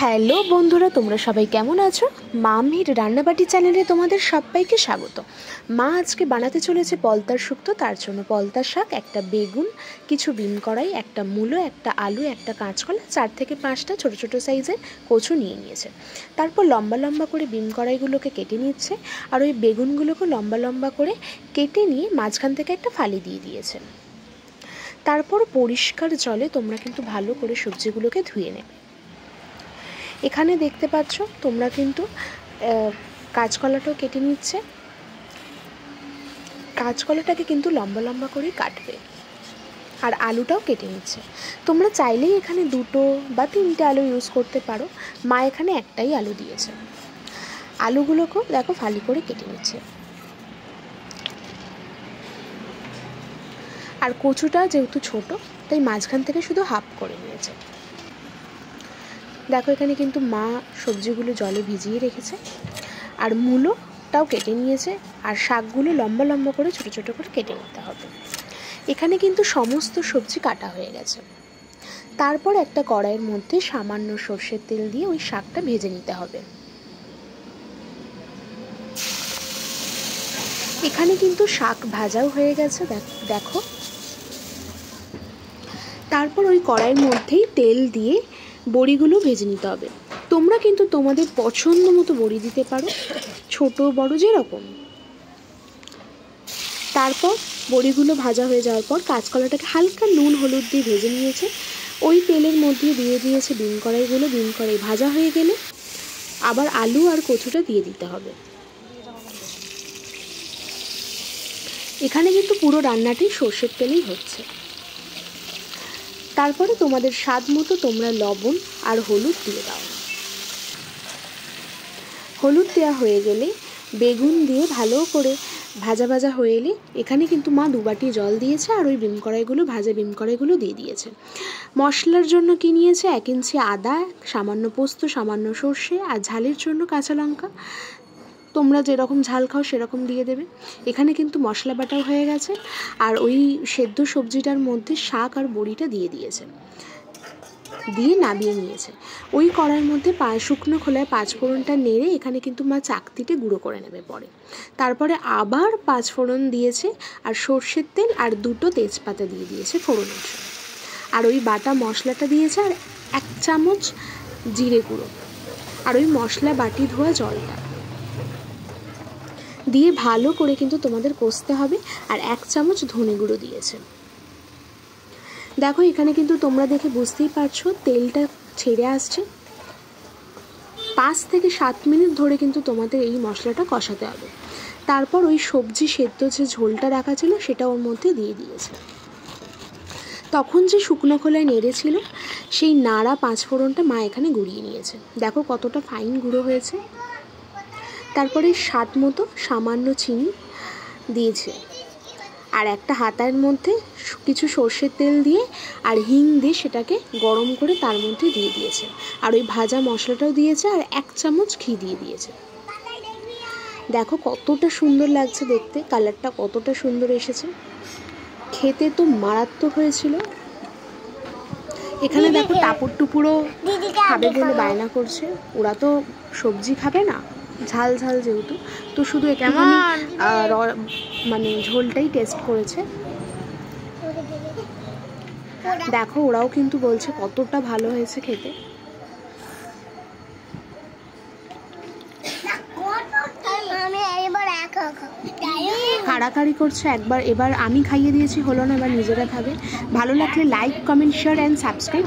Hello বন্ধুরা, তোমরা সবাই কেমন আছো? মামির রান্নাবাটি চ্যানেলে তোমাদের সবাইকে স্বাগত। মা আজকে বানাতে চলেছে পলতার শুক্তো। তার জন্য পলতার শাক, একটা বেগুন, কিছু বিন কড়াই, একটা মূলো, একটা আলু, একটা কাঁচকলা, 4 থেকে 5টা ছোটো ছোটো সাইজের কচু নিয়ে নিয়েছে। তারপর লম্বা লম্বা করে বিন কড়াইগুলোকে কেটে নিচ্ছে, আর ওই বেগুনগুলোকে লম্বা লম্বা করে কেটে নিয়ে মাঝখান থেকে একটা ফালি দিয়ে দিয়েছে। তারপর পরিষ্কার জলে তোমরা কিন্তু ভালো করে সবজিগুলোকে ধুয়ে নেবে। এখানে দেখতে পাচ্ছ তোমরা কিন্তু কাঁচকলাটাও কেটে নিচ্ছে। কাঁচকলাটাকে কিন্তু লম্বা লম্বা করেই কাটবে, আর আলুটাও কেটে নিচ্ছে। তোমরা চাইলেই এখানে 2 বা 3টে আলু ইউজ করতে পারো। মা এখানে একটাই আলু দিয়েছে। আলুগুলোকেও দেখো ফালি করে কেটে নিচ্ছে। আর কচুটা যেহেতু ছোট, তাই মাঝখান থেকে শুধু হাফ করে নিয়েছে। দেখো এখানে কিন্তু মা সবজিগুলো জলে ভিজিয়ে রেখেছে, আর মূলোটাও কেটে নিয়েছে, আর শাকগুলো লম্বা লম্বা করে ছোটো ছোটো করে কেটে নিতে হবে। এখানে কিন্তু সমস্ত সবজি কাটা হয়ে গেছে। তারপর একটা কড়াইয়ের মধ্যে সামান্য সর্ষের তেল দিয়ে ওই শাকটা ভেজে নিতে হবে। এখানে কিন্তু শাক ভাজাও হয়ে গেছে, দেখো। তারপর ওই কড়াইয়ের মধ্যেই তেল দিয়ে বড়িগুলো ভেজে নিতে হবে। তোমরা কিন্তু তোমাদের পছন্দ মতো বড়ি দিতে পারো, ছোট বড় যেরকম। তারপর বড়িগুলো ভাজা হয়ে যাওয়ার পর কাঁচকলাটাকে হালকা নুন হলুদ দিয়ে ভেজে নিয়েছে। ওই তেলের মধ্যে দিয়ে দিয়েছে বিন কড়াইগুলো। বিন কড়াই ভাজা হয়ে গেলে আবার আলু আর কচুটা দিয়ে দিতে হবে। এখানে কিন্তু পুরো রান্নাটি সর্ষের তেলেই হচ্ছে। তারপরে তোমাদের স্বাদ মতো তোমরা লবণ আর হলুদ দিয়ে দাও। হলুদ দেওয়া হয়ে গেলে বেগুন দিয়ে ভালো করে ভাজা ভাজা হয়ে এলে এখানে কিন্তু মা 2 বাটি জল দিয়েছে, আর ওই ভাজা বিন কড়াইগুলো দিয়ে দিয়েছে। মশলার জন্য কি নিয়েছে? 1 ইঞ্চি আদা, সামান্য পোস্ত, সামান্য সর্ষে, আর ঝালের জন্য কাঁচা লঙ্কা। তোমরা যেরকম ঝাল খাও সেরকম দিয়ে দেবে। এখানে কিন্তু মশলা বাটাও হয়ে গেছে, আর ওই সেদ্ধ সবজিটার মধ্যে শাক আর বড়িটা দিয়ে দিয়েছে, দিয়ে নামিয়ে নিয়েছে। ওই কড়াইয়ের মধ্যে শুকনো খোলায় 5 ফোড়নটা নেড়ে এখানে কিন্তু মা চাকতিতে গুঁড়ো করে নেবে পরে। তারপরে আবার 5 ফোড়ন দিয়েছে, আর সর্ষের তেল আর 2টো তেজপাতা দিয়ে দিয়েছে ফোড়নের জন্য। আর ওই বাটা মশলাটা দিয়েছে, আর 1 চামচ জিরে গুঁড়ো, আর ওই মশলা বাটি ধোয়া জলটা দিয়ে ভালো করে কিন্তু তোমাদের কষতে হবে। আর 1 চামচ ধনে গুঁড়ো দিয়েছে। দেখো এখানে কিন্তু তোমরা দেখে বুঝতেই পারছো তেলটা ছেড়ে আসছে। 5 থেকে 7 মিনিট ধরে কিন্তু তোমাদের এই মশলাটা কষাতে হবে। তারপর ওই সবজি সেদ্ধ যে ঝোলটা রাখা ছিল সেটা ওর মধ্যে দিয়ে দিয়েছে। তখন যে শুকনো খোলায় নেড়েছিল সেই নাড়া 5 ফোড়নটা মা এখানে গুঁড়িয়ে নিয়েছে। দেখো কতটা ফাইন গুঁড়ো হয়েছে। তারপরে স্বাদ মতো সামান্য চিনি দিয়েছে, আর একটা হাতার মধ্যে কিছু সর্ষের তেল দিয়ে আর হিং দিয়ে সেটাকে গরম করে তার মধ্যে দিয়ে দিয়েছে। আর ওই ভাজা মশলাটাও দিয়েছে, আর 1 চামচ ঘি দিয়ে দিয়েছে। দেখো কতটা সুন্দর লাগছে দেখতে, কালারটা কতটা সুন্দর এসেছে। খেতে তো মারাত্মক হয়েছিল। এখানে দেখো টাপুর টুপুরও খাবে বলে বায়না করছে। ওরা তো সবজি খাবে না, ঝাল ঝাল যেহেতু, তো শুধু একটুখানি মানে ঝোলটাই টেস্ট করেছে। দেখো ওরাও কিন্তু বলছে কতটা ভালো হয়েছে খেতে। কাড়াকাড়ি করছে একবার, এবার আমি খাইয়ে দিয়েছি, হলো না, এবার নিজেরা খাবে। ভালো লাগলে like, comment, share and subscribe.